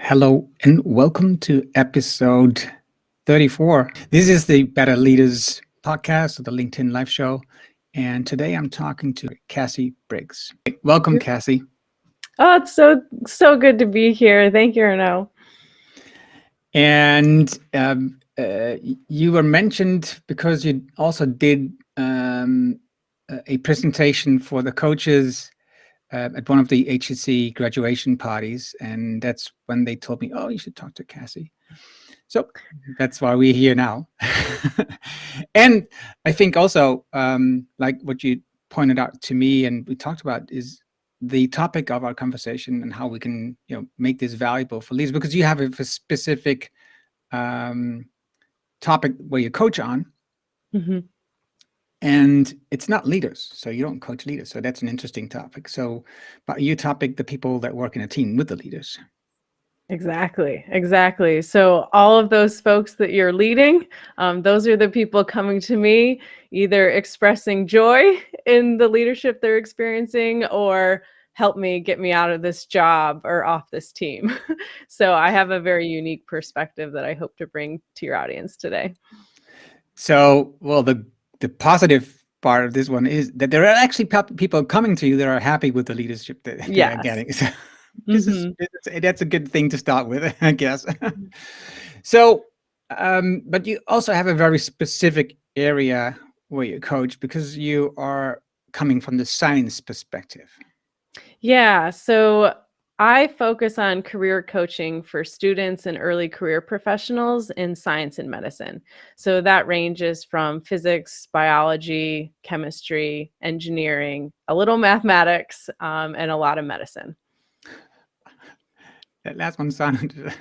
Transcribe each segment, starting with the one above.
Hello and welcome to episode 34. This is the Better Leaders podcast of the LinkedIn Live Show. And today I'm talking to Cassie Briggs. Welcome, Cassie. Oh, it's so good to be here. Thank you, Arnaud. And you were mentioned because you also did a presentation for the coaches at one of the HSC graduation parties. And that's when they told me, oh, you should talk to Cassie. So that's why we're here now. And I think also, like what you pointed out to me and we talked about is the topic of our conversation and how we can, make this valuable for leaders, because you have a specific topic where you coach on. Mm-hmm. And it's not leaders, so you don't coach leaders. So that's an interesting topic. So, but you topic the people that work in a team with the leaders. Exactly. So all of those folks that you're leading, those are the people coming to me, either expressing joy in the leadership they're experiencing or help me get me out of this job or off this team. So I have a very unique perspective that I hope to bring to your audience today. So, well, the positive part of this one is that there are actually people coming to you that are happy with the leadership that they're getting. So that's a good thing to start with, I guess. So, but you also have a very specific area where you coach because you are coming from the science perspective. Yeah, so I focus on career coaching for students and early career professionals in science and medicine. So that ranges from physics, biology, chemistry, engineering, a little mathematics, and a lot of medicine. That last one sounded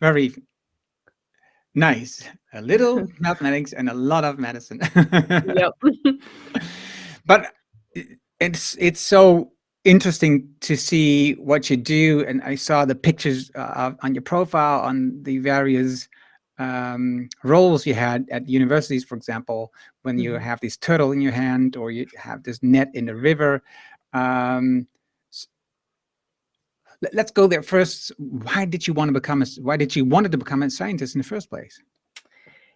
very nice. A little mathematics and a lot of medicine. Yep. But it's so interesting to see what you do, and I saw the pictures on your profile on the various roles you had at universities, for example, when you have this turtle in your hand or you have this net in the river. Let's go there first. Why did you want to become a scientist in the first place?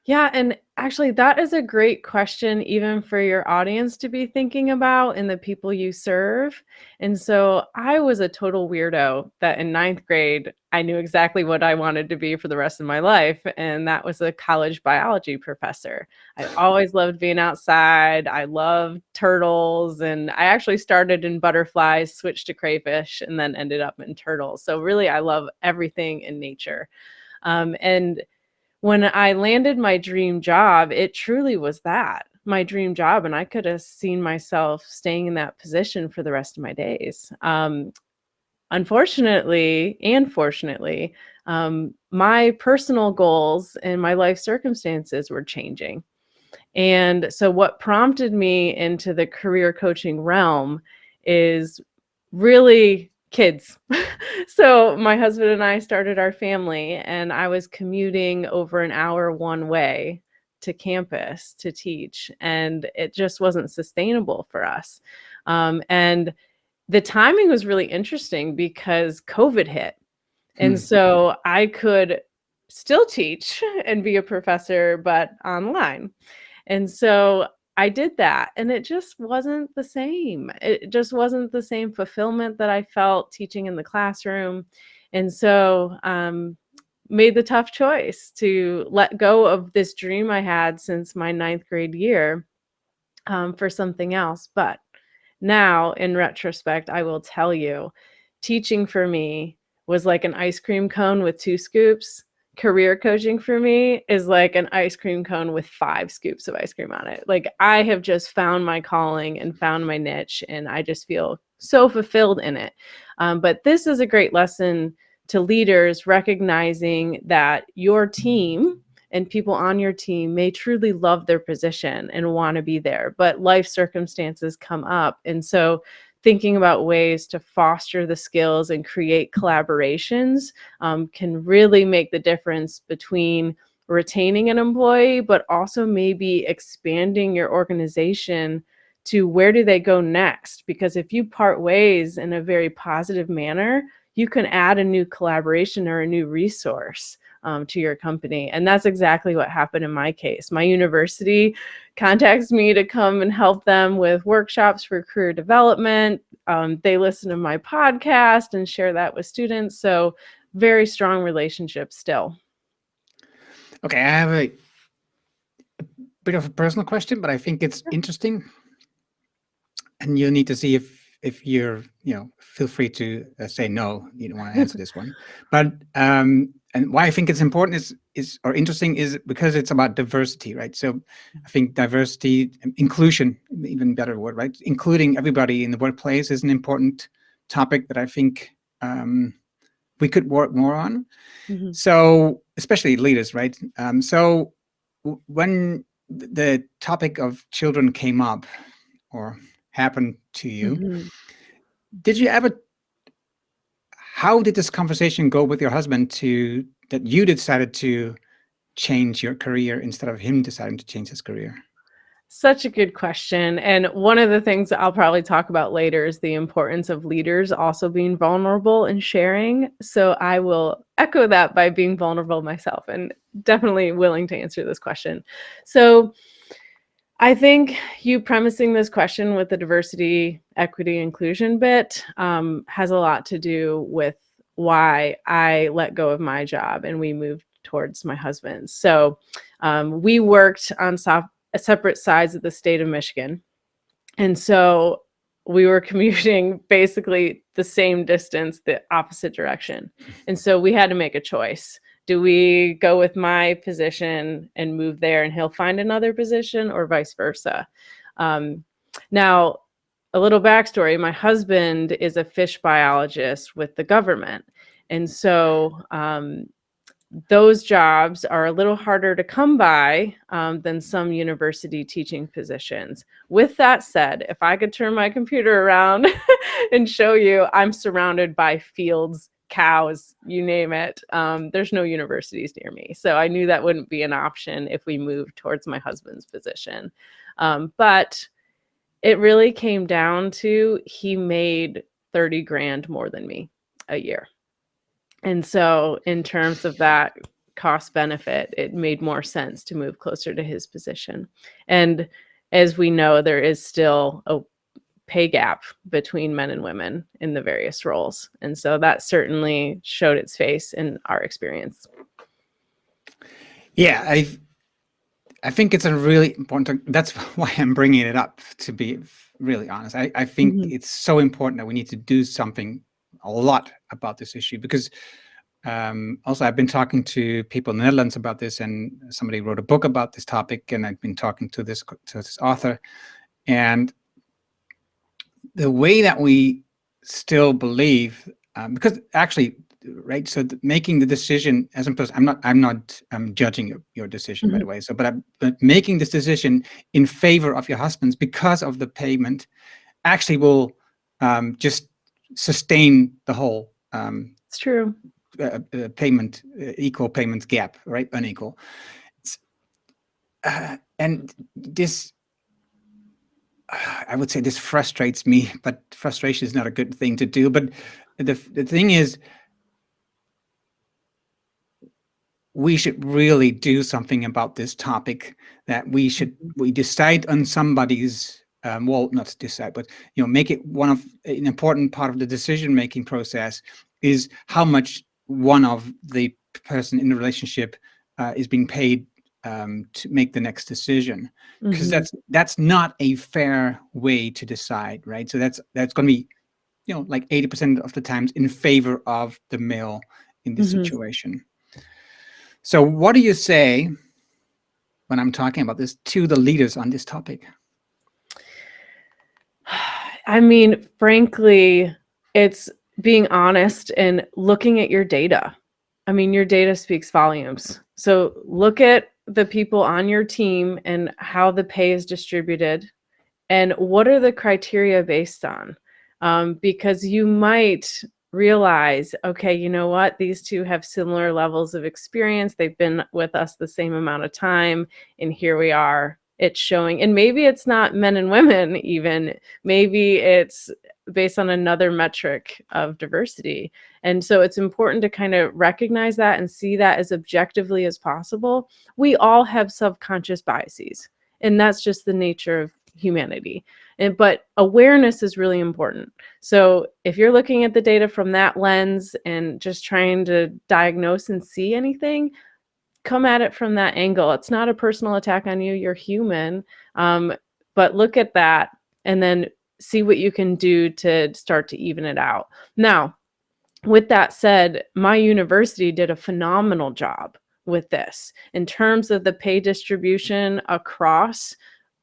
Yeah, and actually that is a great question even for your audience to be thinking about and the people you serve. And so I was a total weirdo that in ninth grade, I knew exactly what I wanted to be for the rest of my life, and that was a college biology professor. I always loved being outside. I loved turtles, and I actually started in butterflies, switched to crayfish, and then ended up in turtles. So really, I love everything in nature. And when I landed my dream job, it truly was that, my dream job, and I could have seen myself staying in that position for the rest of my days. Unfortunately and fortunately, my personal goals and my life circumstances were changing. And so what prompted me into the career coaching realm is really kids. So my husband and I started our family, and I was commuting over an hour one way to campus to teach, and it just wasn't sustainable for us. And the timing was really interesting because COVID hit. And so I could still teach and be a professor, but online. And so I did that, and it just wasn't the same. It just wasn't the same fulfillment that I felt teaching in the classroom. And so made the tough choice to let go of this dream I had since my ninth grade year for something else. But now, in retrospect, I will tell you, teaching for me was like an ice cream cone with 2 scoops. Career coaching for me is like an ice cream cone with 5 scoops of ice cream on it. Like, I have just found my calling and found my niche, and I just feel so fulfilled in it. But this is a great lesson to leaders, recognizing that your team and people on your team may truly love their position and want to be there, but life circumstances come up. And so thinking about ways to foster the skills and create collaborations can really make the difference between retaining an employee, but also maybe expanding your organization to where do they go next? Because if you part ways in a very positive manner, you can add a new collaboration or a new resource to your company. And that's exactly what happened in my case. My university contacts me to come and help them with workshops for career development. They listen to my podcast and share that with students. So very strong relationship still. Okay, I have a bit of a personal question, but I think it's interesting, and you need to see if you're, feel free to say no, you don't want to answer this one. But and why I think it's important is or interesting is because it's about diversity, right? So I think diversity, inclusion, even better word, right? Including everybody in the workplace is an important topic that I think we could work more on. So especially leaders, right? So when the topic of children came up or happened to you, did you ever, how did this conversation go with your husband to that you decided to change your career instead of him deciding to change his career? Such a good question. And one of the things that I'll probably talk about later is the importance of leaders also being vulnerable and sharing. So I will echo that by being vulnerable myself and definitely willing to answer this question. So I think you premising this question with the diversity, equity, inclusion bit has a lot to do with why I let go of my job and we moved towards my husband's. So we worked on separate sides of the state of Michigan. And so we were commuting basically the same distance, the opposite direction. And so we had to make a choice. Do we go with my position and move there and he'll find another position, or vice versa? Now, a little backstory, my husband is a fish biologist with the government. And so those jobs are a little harder to come by than some university teaching positions. With that said, if I could turn my computer around and show you, I'm surrounded by fields, cows, you name it. There's no universities near me. So I knew that wouldn't be an option if we moved towards my husband's position. But it really came down to he made 30 grand more than me a year. And so in terms of that cost benefit, it made more sense to move closer to his position. And as we know, there is still a pay gap between men and women in the various roles. And so that certainly showed its face in our experience. Yeah, I think it's a really important, that's why I'm bringing it up, to be really honest. I think it's so important that we need to do something a lot about this issue, because also I've been talking to people in the Netherlands about this, and somebody wrote a book about this topic, and I've been talking to this author, and the way that we still believe, because actually, right, so making the decision as opposed, I'm not judging your decision, by the way, so but making this decision in favor of your husband's because of the payment actually will just sustain the whole it's true. Payment, equal payments gap, right? Unequal. And this, I would say this frustrates me, but frustration is not a good thing to do. But the thing is, we should really do something about this topic, that we decide on somebody's, well, not decide, but, make it an important part of the decision-making process is how much one of the person in the relationship is being paid to make the next decision, because that's not a fair way to decide, right? So that's going to be, like 80% of the times in favor of the male in this situation. So what do you say when I'm talking about this to the leaders on this topic? I mean, frankly, it's being honest and looking at your data. I mean, your data speaks volumes. So look at the people on your team and how the pay is distributed, and what are the criteria based on? Because you might realize, okay, you know what? These two have similar levels of experience. They've been with us the same amount of time, and here we are it's showing. And maybe it's not men and women even, maybe it's based on another metric of diversity. And so it's important to kind of recognize that and see that as objectively as possible. We all have subconscious biases, and that's just the nature of humanity. But awareness is really important. So if you're looking at the data from that lens and just trying to diagnose and see anything, come at it from that angle. It's not a personal attack on you. You're human. But look at that and then see what you can do to start to even it out. Now, with that said, my university did a phenomenal job with this in terms of the pay distribution across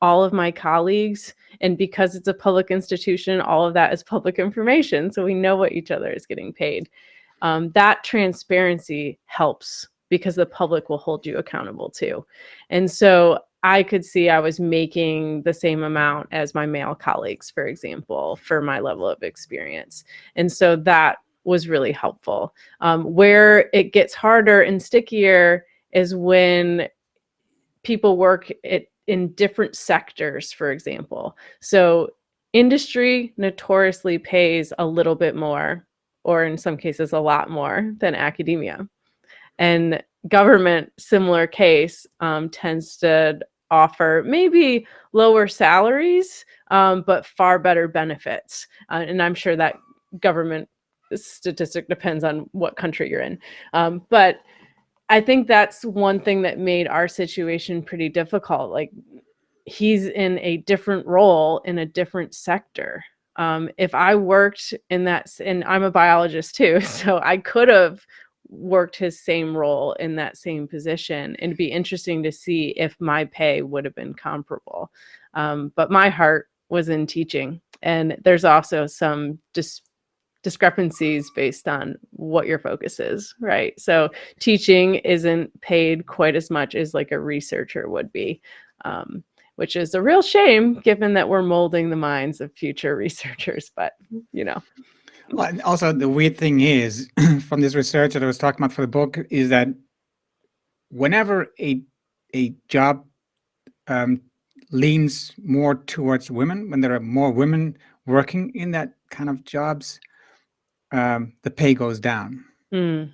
all of my colleagues. And because it's a public institution, all of that is public information. So we know what each other is getting paid. That transparency helps because the public will hold you accountable too. And so I could see I was making the same amount as my male colleagues, for example, for my level of experience. And so that was really helpful. Where it gets harder and stickier is when people work in different sectors, for example. So industry notoriously pays a little bit more, or in some cases, a lot more than academia. And government, similar case, tends to offer maybe lower salaries, but far better benefits. And I'm sure that government statistic depends on what country you're in. But I think that's one thing that made our situation pretty difficult. Like, he's in a different role in a different sector. If I worked in that, and I'm a biologist too, so I could have worked his same role in that same position, and it'd be interesting to see if my pay would have been comparable. But my heart was in teaching, and there's also some discrepancies based on what your focus is, right? So teaching isn't paid quite as much as like a researcher would be, which is a real shame given that we're molding the minds of future researchers, but you know. Well, and also the weird thing is, from this research that I was talking about for the book, is that whenever a job leans more towards women, when there are more women working in that kind of jobs, the pay goes down. Mm.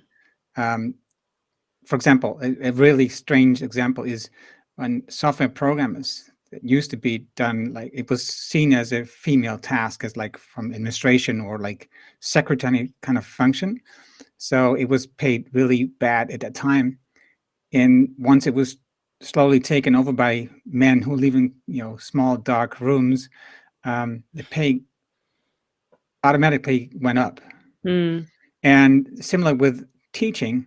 For example, a really strange example is when software programmers, it used to be done, like it was seen as a female task, as like from administration or like secretary kind of function. So it was paid really bad at that time. And once it was slowly taken over by men who live in, small dark rooms, the pay automatically went up. Mm. And similar with teaching,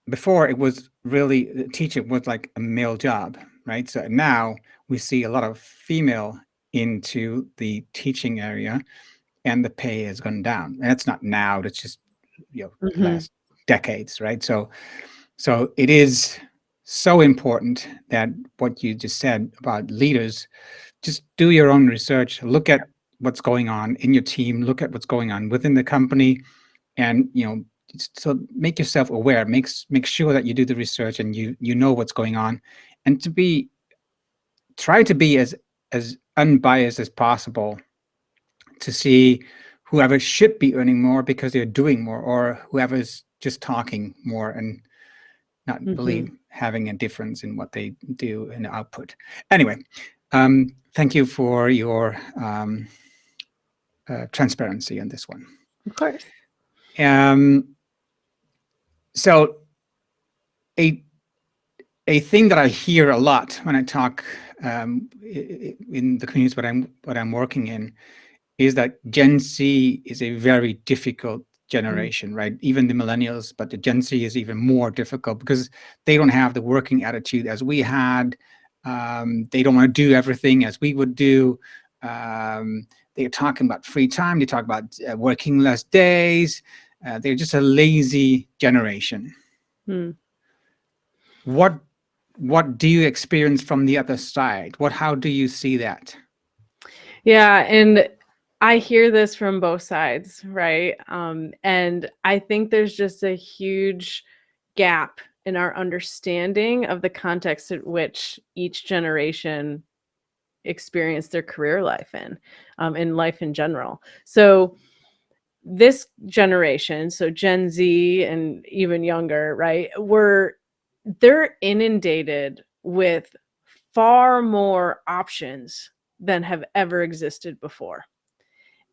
before it was really, teaching was like a male job, right? So now we see a lot of female into the teaching area, and the pay has gone down. And that's not now, that's just Mm-hmm. last decades, right? So it is so important that what you just said about leaders, just do your own research, look at what's going on in your team, look at what's going on within the company, and so make yourself aware, make sure that you do the research and you know what's going on, and try to be as unbiased as possible, to see whoever should be earning more because they're doing more, or whoever's just talking more and not really having a difference in what they do in the output. Anyway, thank you for your transparency on this one. Of course. So a thing that I hear a lot when I talk in the communities what I'm working in, is that Gen Z is a very difficult generation, right? Even the millennials, but the Gen Z is even more difficult because they don't have the working attitude as we had. They don't want to do everything as we would do. They're talking about free time. They talk about working less days. They're just a lazy generation. What do you experience from the other side? How do you see that? Yeah, and I hear this from both sides, right? And I think there's just a huge gap in our understanding of the context in which each generation experienced their career life in life in general. So this generation, so Gen Z and even younger, right, they're inundated with far more options than have ever existed before.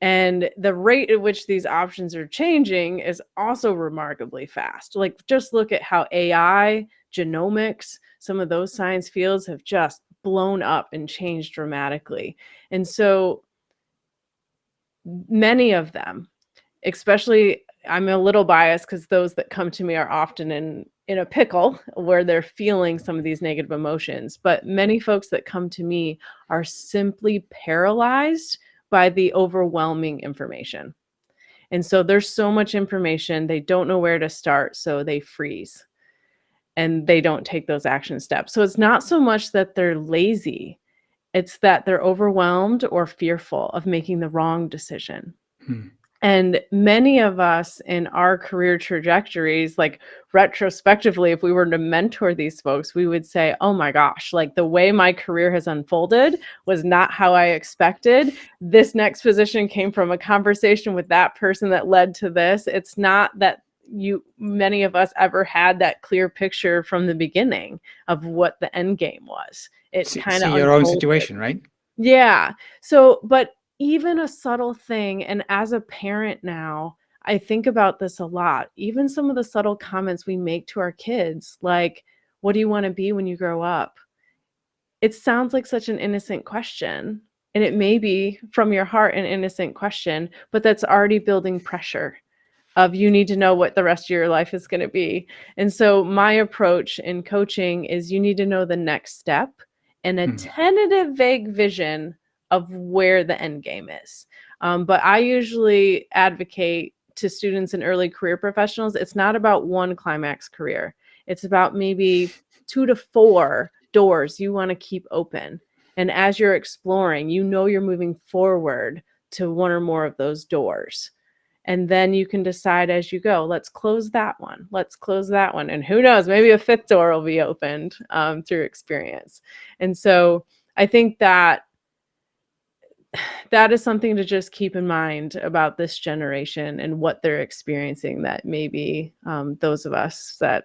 And the rate at which these options are changing is also remarkably fast. Like, just look at how AI, genomics, some of those science fields have just blown up and changed dramatically. And so many of them, especially, I'm a little biased because those that come to me are often in a pickle where they're feeling some of these negative emotions. But many folks that come to me are simply paralyzed by the overwhelming information. And so there's so much information, they don't know where to start, so they freeze and they don't take those action steps. So it's not so much that they're lazy, it's that they're overwhelmed or fearful of making the wrong decision. Hmm. And many of us in our career trajectories, like retrospectively, if we were to mentor these folks, we would say, oh my gosh, like the way my career has unfolded was not how I expected. This next position came from a conversation with that person that led to this. It's not that many of us ever had that clear picture from the beginning of what the end game was. It kind of See your own unfolded. situation, right? Yeah. So, but even a subtle thing, and as a parent now, I think about this a lot. Even some of the subtle comments we make to our kids, like, what do you want to be when you grow up? It sounds like such an innocent question. And it may be from your heart an innocent question, but that's already building pressure of you need to know what the rest of your life is going to be. And so my approach in coaching is you need to know the next step and a tentative vague vision of where the end game is. But I usually advocate to students and early career professionals, it's not about one climax career. It's about maybe 2 to 4 doors you want to keep open. And as you're exploring, you're moving forward to one or more of those doors. And then you can decide as you go, let's close that one. Let's close that one. And who knows, maybe a 5th door will be opened through experience. And so I think that is something to just keep in mind about this generation and what they're experiencing that maybe those of us that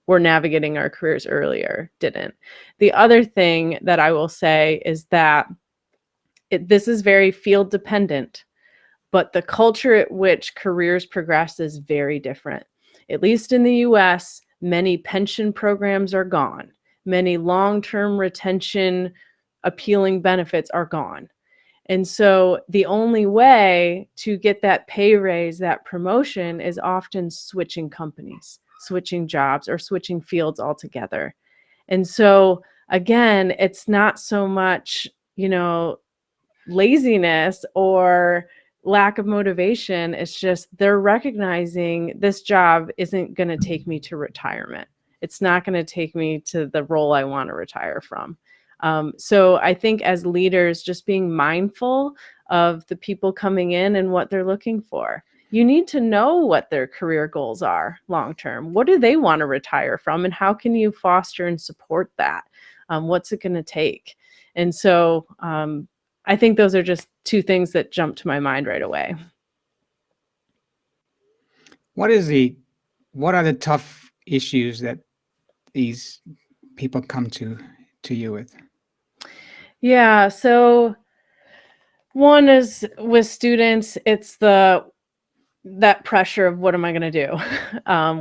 were navigating our careers earlier didn't. The other thing that I will say is that this is very field dependent. But the culture at which careers progress is very different. At least in the US, many pension programs are gone. Many long-term retention appealing benefits are gone. And so the only way to get that pay raise, that promotion, is often switching companies, switching jobs, or switching fields altogether. And so again, it's not so much, laziness or lack of motivation. It's just they're recognizing this job isn't going to take me to retirement. It's not going to take me to the role I want to retire from. So I think as leaders, just being mindful of the people coming in and what they're looking for. You need to know what their career goals are long term. What do they want to retire from, and how can you foster and support that? What's it going to take? And so I think those are just 2 things that jump to my mind right away. What are the tough issues that these people come to you with? Yeah, so one is with students, it's that pressure of what am I going to do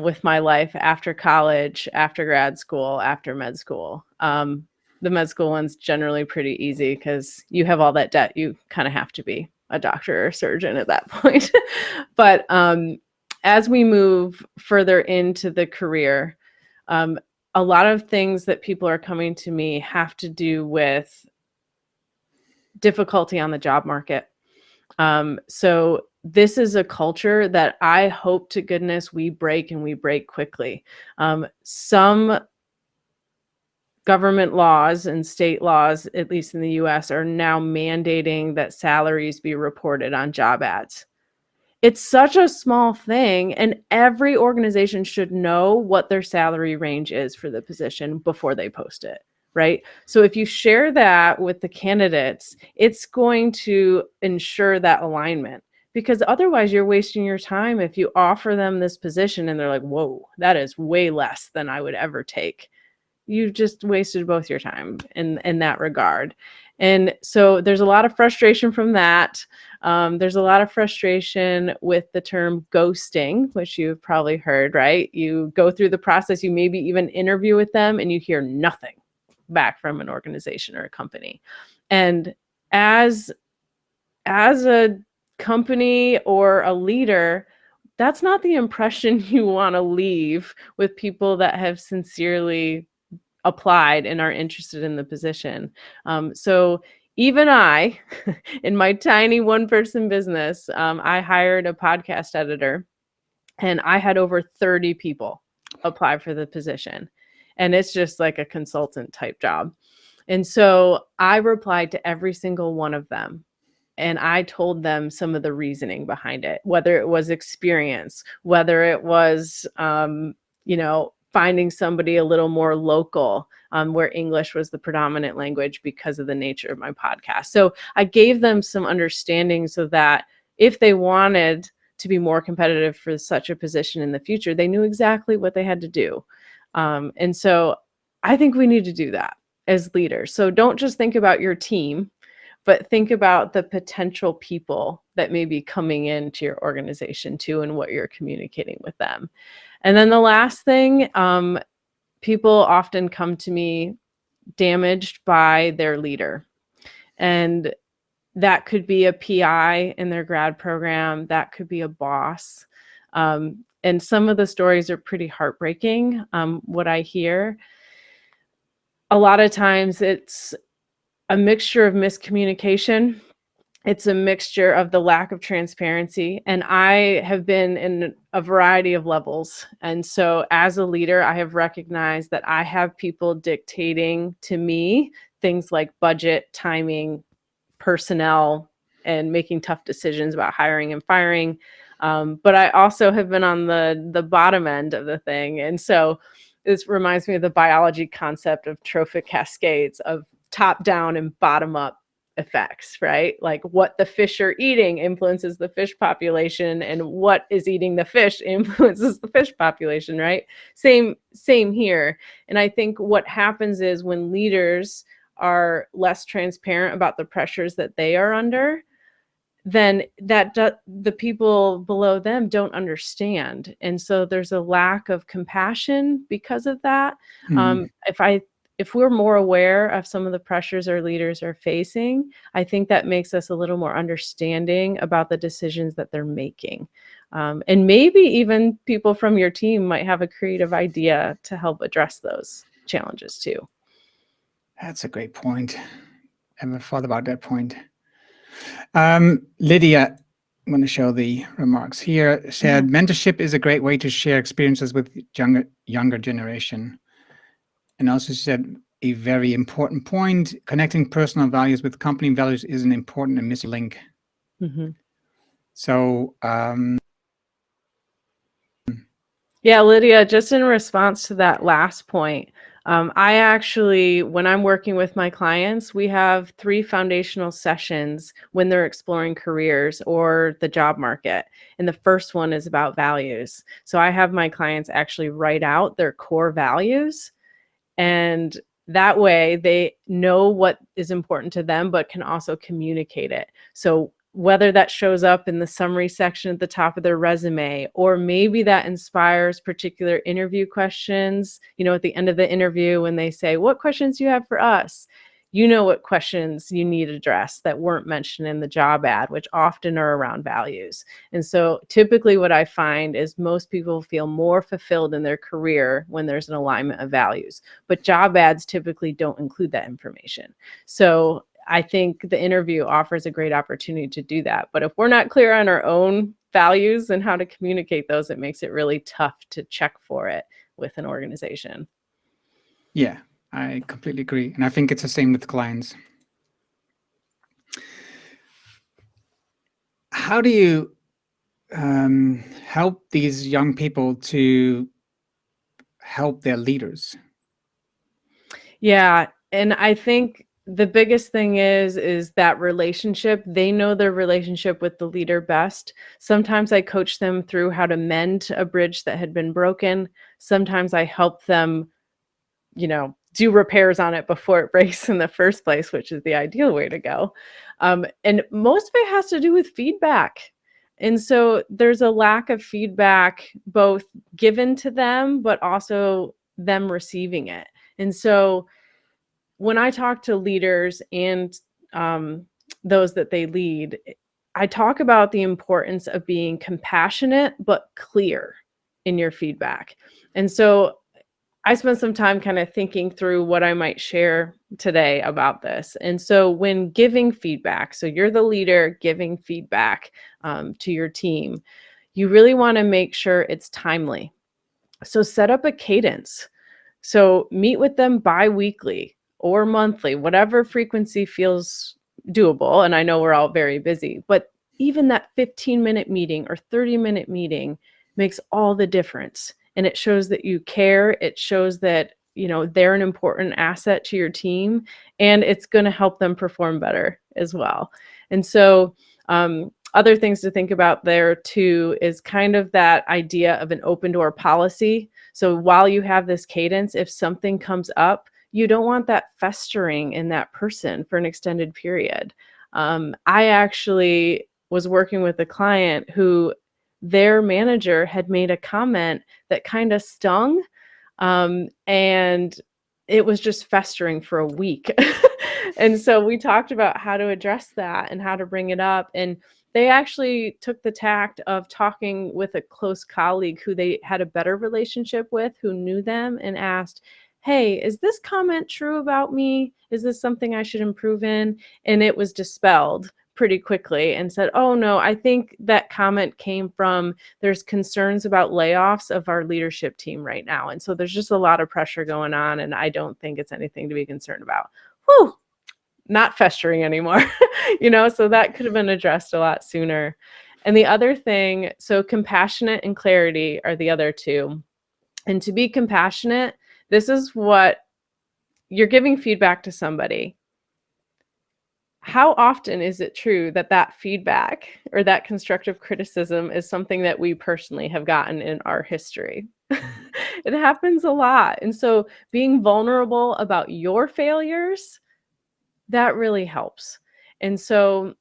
with my life after college, after grad school, after med school. The med school one's generally pretty easy because you have all that debt. You kind of have to be a doctor or surgeon at that point. But as we move further into the career, a lot of things that people are coming to me have to do with difficulty on the job market. So this is a culture that I hope to goodness we break, and we break quickly. Some government laws and state laws, at least in the US, are now mandating that salaries be reported on job ads. It's such a small thing, and every organization should know what their salary range is for the position before they post it, right? So if you share that with the candidates, it's going to ensure that alignment, because otherwise you're wasting your time if you offer them this position and they're like, whoa, that is way less than I would ever take. You just wasted both your time in that regard. And so there's a lot of frustration from that. There's a lot of frustration with the term ghosting, which you've probably heard, right? You go through the process, you maybe even interview with them, and you hear nothing back from an organization or a company. And as a company or a leader, that's not the impression you want to leave with people that have sincerely applied and are interested in the position. So even I, in my tiny one-person business, I hired a podcast editor, and I had over 30 people apply for the position. And it's just like a consultant type job. And so I replied to every single one of them. And I told them some of the reasoning behind it, whether it was experience, whether it was, finding somebody a little more local, where English was the predominant language because of the nature of my podcast. So I gave them some understanding so that if they wanted to be more competitive for such a position in the future, they knew exactly what they had to do. And so I think we need to do that as leaders. So don't just think about your team, but think about the potential people that may be coming into your organization too, and what you're communicating with them. And then the last thing, people often come to me damaged by their leader. And that could be a PI in their grad program. That could be a boss. And some of the stories are pretty heartbreaking, what I hear. A lot of times it's a mixture of miscommunication. It's a mixture of the lack of transparency. And I have been in a variety of levels. And so as a leader, I have recognized that I have people dictating to me things like budget, timing, personnel, and making tough decisions about hiring and firing. But I also have been on the bottom end of the thing. And so this reminds me of the biology concept of trophic cascades, of top down and bottom up effects, right? Like what the fish are eating influences the fish population, and what is eating the fish influences the fish population, right? Same here. And I think what happens is when leaders are less transparent about the pressures that they are under, then the people below them don't understand. And so there's a lack of compassion because of that. If we're more aware of some of the pressures our leaders are facing, I think that makes us a little more understanding about the decisions that they're making. And maybe even people from your team might have a creative idea to help address those challenges too. That's a great point. I never thought about that point. Lydia, I'm going to show the remarks here, said, mentorship is a great way to share experiences with younger generation. And also she said, a very important point, connecting personal values with company values is an important and missing link. Mm-hmm. So, yeah, Lydia, just in response to that last point, I actually, when I'm working with my clients, we have 3 foundational sessions when they're exploring careers or the job market. And the first one is about values. So I have my clients actually write out their core values, and that way they know what is important to them, but can also communicate it. So whether that shows up in the summary section at the top of their resume, or maybe that inspires particular interview questions, at the end of the interview when they say, what questions do you have for us? You know what questions you need addressed that weren't mentioned in the job ad, which often are around values. And so typically what I find is most people feel more fulfilled in their career when there's an alignment of values, but job ads typically don't include that information. So I think the interview offers a great opportunity to do that. But if we're not clear on our own values and how to communicate those, it makes it really tough to check for it with an organization. Yeah, I completely agree. And I think it's the same with clients. How do you help these young people to help their leaders? Yeah, and I think the biggest thing is that relationship. They know their relationship with the leader best. Sometimes I coach them through how to mend a bridge that had been broken. Sometimes I help them, do repairs on it before it breaks in the first place, which is the ideal way to go. And most of it has to do with feedback. And so there's a lack of feedback, both given to them, but also them receiving it. And so when I talk to leaders and those that they lead, I talk about the importance of being compassionate but clear in your feedback. And so I spent some time kind of thinking through what I might share today about this. And so when giving feedback, so you're the leader giving feedback to your team, you really want to make sure it's timely. So set up a cadence. So meet with them bi-weekly or monthly, whatever frequency feels doable. And I know we're all very busy, but even that 15-minute meeting or 30-minute meeting makes all the difference. And it shows that you care. It shows that, they're an important asset to your team, and it's going to help them perform better as well. And so, other things to think about there too is kind of that idea of an open door policy. So while you have this cadence, if something comes up, you don't want that festering in that person for an extended period. I actually was working with a client who their manager had made a comment that kind of stung, and it was just festering for a week. And so we talked about how to address that and how to bring it up. And they actually took the tact of talking with a close colleague who they had a better relationship with, who knew them, and asked, "Hey, is this comment true about me? Is this something I should improve in?" And it was dispelled pretty quickly and said, "Oh no, I think that comment came from there's concerns about layoffs of our leadership team right now. And so there's just a lot of pressure going on, and I don't think it's anything to be concerned about." Whew, not festering anymore. So that could have been addressed a lot sooner. And the other thing, so compassionate and clarity are the other two. And to be compassionate, this is what you're giving feedback to somebody. How often is it true that that feedback or that constructive criticism is something that we personally have gotten in our history? It happens a lot. And so being vulnerable about your failures, that really helps. And so,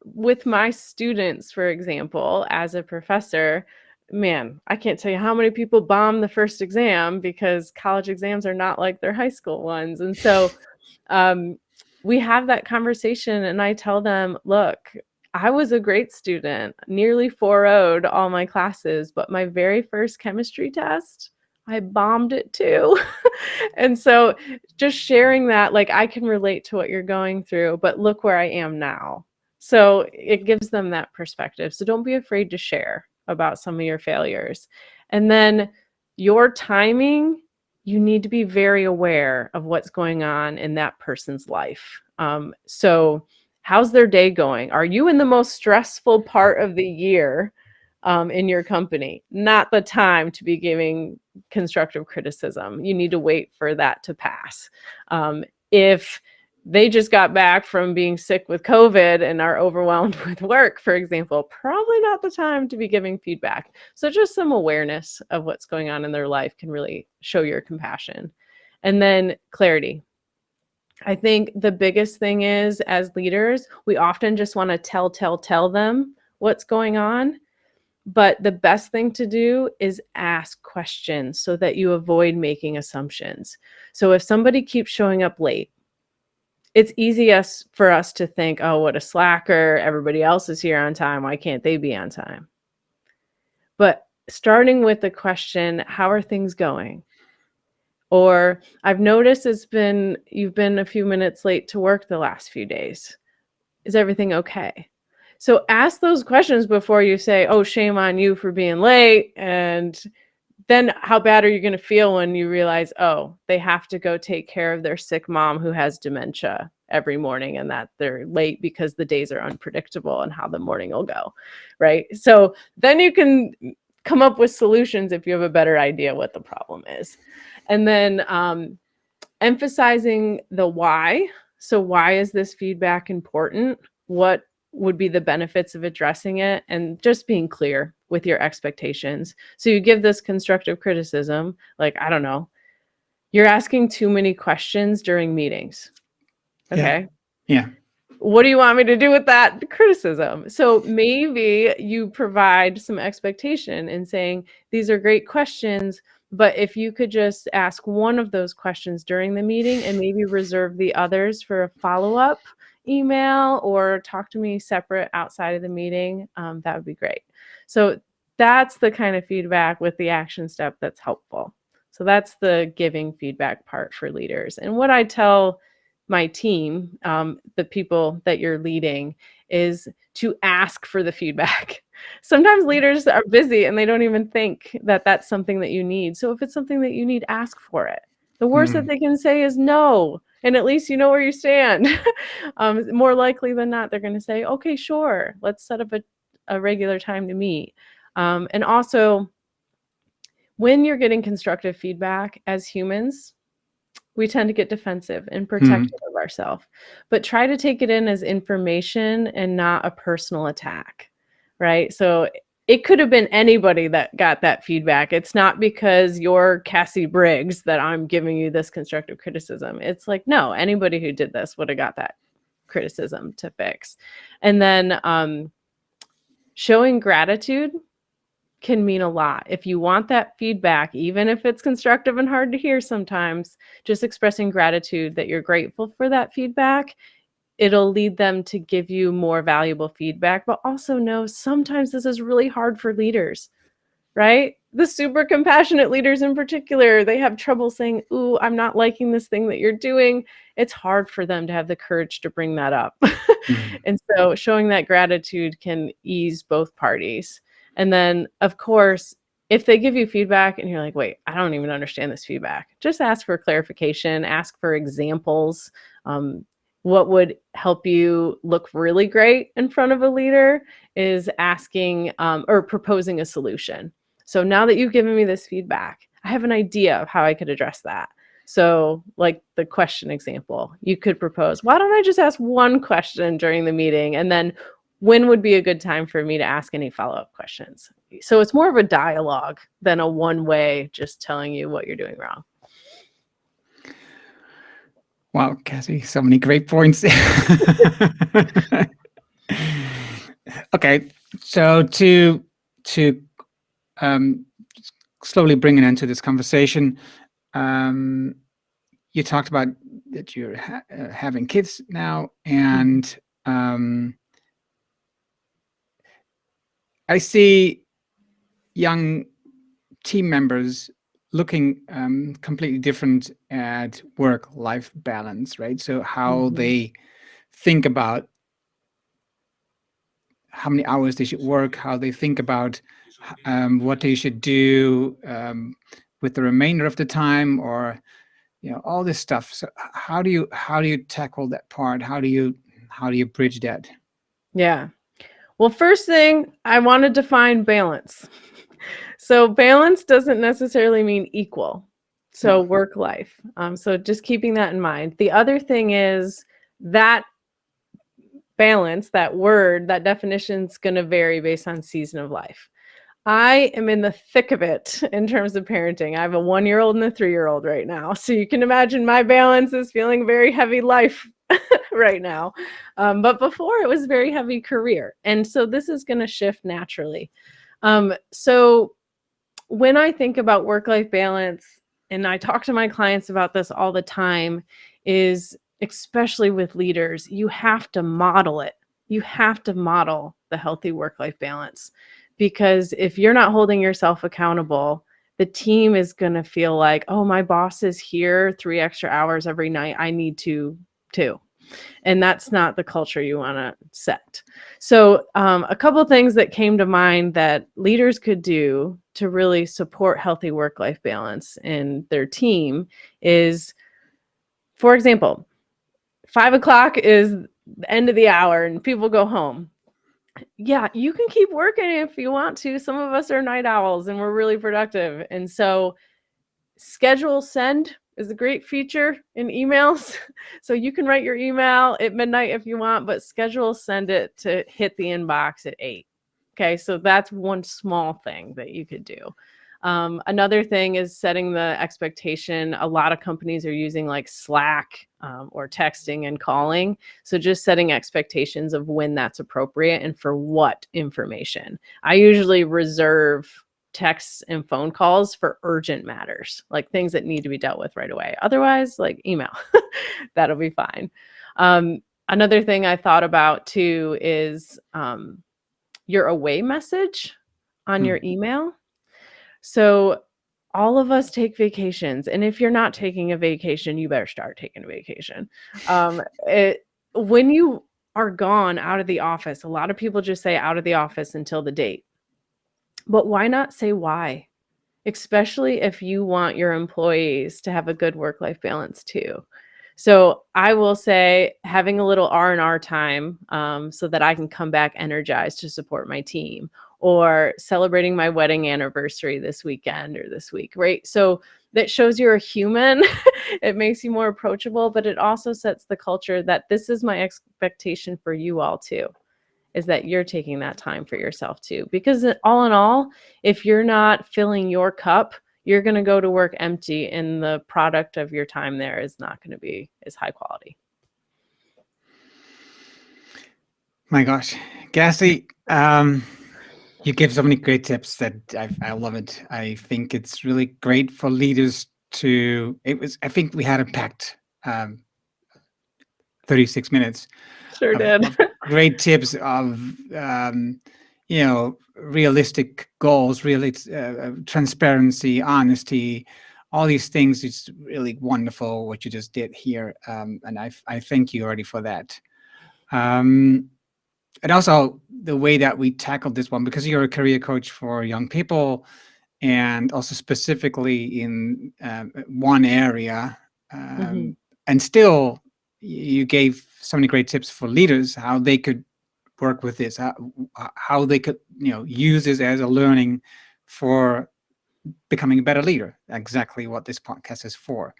with my students, for example, as a professor, man, I can't tell you how many people bomb the first exam because college exams are not like their high school ones. And so um, we have that conversation, and I tell them, look, I was a great student, nearly 4.0'd all my classes, but my very first chemistry test, I bombed it too. And so just sharing that, like, I can relate to what you're going through, but look where I am now. So it gives them that perspective. So don't be afraid to share about some of your failures. And then your timing, you need to be very aware of what's going on in that person's life. So how's their day going? Are you in the most stressful part of the year in your company? Not the time to be giving constructive criticism. You need to wait for that to pass. If they just got back from being sick with COVID and are overwhelmed with work, for example, probably not the time to be giving feedback. So just some awareness of what's going on in their life can really show your compassion. And then clarity. I think the biggest thing is, as leaders, we often just want to tell them what's going on. But the best thing to do is ask questions so that you avoid making assumptions. So if somebody keeps showing up late, it's easy for us to think, oh, what a slacker. Everybody else is here on time. Why can't they be on time? But starting with the question, how are things going? Or I've noticed you've been a few minutes late to work the last few days. Is everything okay? So ask those questions before you say, oh, shame on you for being late, and then how bad are you going to feel when you realize, oh, they have to go take care of their sick mom who has dementia every morning, and that they're late because the days are unpredictable and how the morning will go, right? So then you can come up with solutions if you have a better idea what the problem is. And then emphasizing the why. So why is this feedback important? What would be the benefits of addressing it? And just being clear with your expectations. So you give this constructive criticism, like, I don't know, you're asking too many questions during meetings. Okay. Yeah. What do you want me to do with that criticism? So maybe you provide some expectation in saying, these are great questions, but if you could just ask one of those questions during the meeting and maybe reserve the others for a follow-up email or talk to me separate outside of the meeting, that would be great. So that's the kind of feedback with the action step that's helpful. So that's the giving feedback part for leaders. And what I tell my team, the people that you're leading, is to ask for the feedback. Sometimes leaders are busy and they don't even think that that's something that you need. So if it's something that you need, ask for it. The worst that they can say is no, and at least you know where you stand. More likely than not, they're going to say, okay, sure, let's set up a regular time to meet. And also, when you're getting constructive feedback as humans, we tend to get defensive and protective of ourselves, but try to take it in as information and not a personal attack, right? So it could have been anybody that got that feedback. It's not because you're Cassie Briggs that I'm giving you this constructive criticism. It's like, no, anybody who did this would have got that criticism to fix. And then showing gratitude can mean a lot. If you want that feedback, even if it's constructive and hard to hear sometimes, just expressing gratitude that you're grateful for that feedback, it'll lead them to give you more valuable feedback. But also know sometimes this is really hard for leaders, right? The super compassionate leaders in particular, they have trouble saying, ooh, I'm not liking this thing that you're doing. It's hard for them to have the courage to bring that up. And so showing that gratitude can ease both parties. And then, of course, if they give you feedback and you're like, wait, I don't even understand this feedback, just ask for clarification, ask for examples. What would help you look really great in front of a leader is asking or proposing a solution. So now that you've given me this feedback, I have an idea of how I could address that. So like the question example, you could propose, why don't I just ask one question during the meeting, and then when would be a good time for me to ask any follow-up questions? So it's more of a dialogue than a one-way just telling you what you're doing wrong. Wow, Cassie, so many great points. Okay, so to slowly bring an end to this conversation, you talked about that you're having kids now, and I see young team members looking completely different at work-life balance, right? So how they think about how many hours they should work, how they think about what they should do with the remainder of the time, or all this stuff. So how do you tackle that part? How do you bridge that? Yeah. Well, first thing, I want to define balance. So balance doesn't necessarily mean equal. So work life. So just keeping that in mind. The other thing is that balance, that word, that definition is going to vary based on season of life. I am in the thick of it in terms of parenting. I have a 1-year-old and a 3-year-old right now. So you can imagine my balance is feeling very heavy life right now. But before it was very heavy career. And so this is going to shift naturally. So when I think about work-life balance, and I talk to my clients about this all the time, is especially with leaders, you have to model it. You have to model the healthy work-life balance. Because if you're not holding yourself accountable, the team is going to feel like, oh, my boss is here 3 extra hours every night. I need to too. And that's not the culture you want to set. So a couple of things that came to mind that leaders could do to really support healthy work-life balance in their team is, for example, 5 o'clock is the end of the hour and people go home. Yeah, you can keep working if you want to. Some of us are night owls and we're really productive. And so schedule send is a great feature in emails. So you can write your email at midnight if you want, but schedule send it to hit the inbox at 8. Okay, so that's one small thing that you could do. Another thing is setting the expectation. A lot of companies are using like Slack or texting and calling. So just setting expectations of when that's appropriate and for what information. I usually reserve texts and phone calls for urgent matters, like things that need to be dealt with right away. Otherwise, like email, that'll be fine. Another thing I thought about too is your away message on your email. So all of us take vacations. And if you're not taking a vacation, you better start taking a vacation. When you are gone out of the office, a lot of people just say out of the office until the date. But why not say why? Especially if you want your employees to have a good work-life balance too. So I will say having a little R&R time so that I can come back energized to support my team, or celebrating my wedding anniversary this weekend or this week, right? So that shows you're a human. It makes you more approachable, but it also sets the culture that this is my expectation for you all too, is that you're taking that time for yourself too. Because all in all, if you're not filling your cup, you're going to go to work empty and the product of your time there is not going to be as high quality. My gosh, Cassie, you give so many great tips that I love it. I think it's really great for leaders to, I think we had a packed 36 minutes. Sure did. Of great tips of, realistic goals, transparency, honesty, all these things. It's really wonderful what you just did here. And I thank you already for that. And also the way that we tackled this one, because you're a career coach for young people, and also specifically in one area, and still you gave so many great tips for leaders, how they could work with this, how they could use this as a learning for becoming a better leader. Exactly what this podcast is for.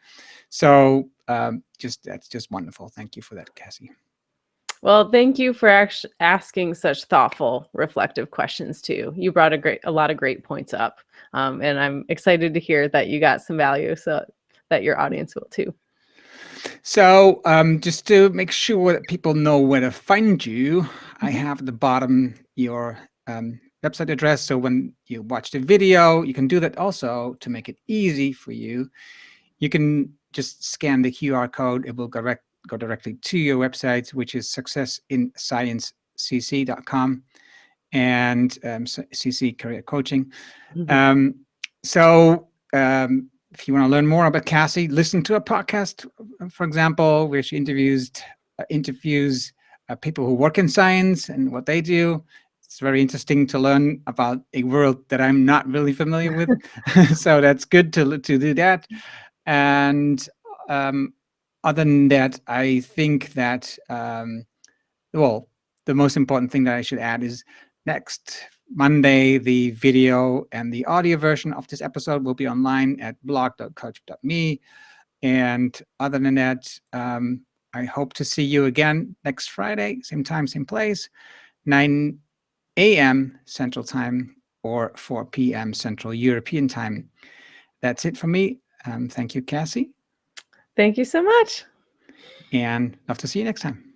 So that's just wonderful. Thank you for that, Cassie. Well, thank you for asking such thoughtful, reflective questions too. You brought a lot of great points up, and I'm excited to hear that you got some value, so that your audience will too. So just to make sure that people know where to find you, I have at the bottom your website address. So when you watch the video, you can do that also to make it easy for you. You can just scan the QR code. It will go directly to your website, which is successininsciencecc.com, and CC Career Coaching. If you want to learn more about Cassie, listen to a podcast, for example, where she interviews people who work in science and what they do. It's very interesting to learn about a world that I'm not really familiar with. So that's good to do that. And other than that, I think that, the most important thing that I should add is next Monday, the video and the audio version of this episode will be online at blog.coachdotme. And other than that, I hope to see you again next Friday, same time, same place, 9 a.m. Central Time or 4 p.m. Central European Time. That's it for me. Thank you, Cassie. Thank you so much. And love to see you next time.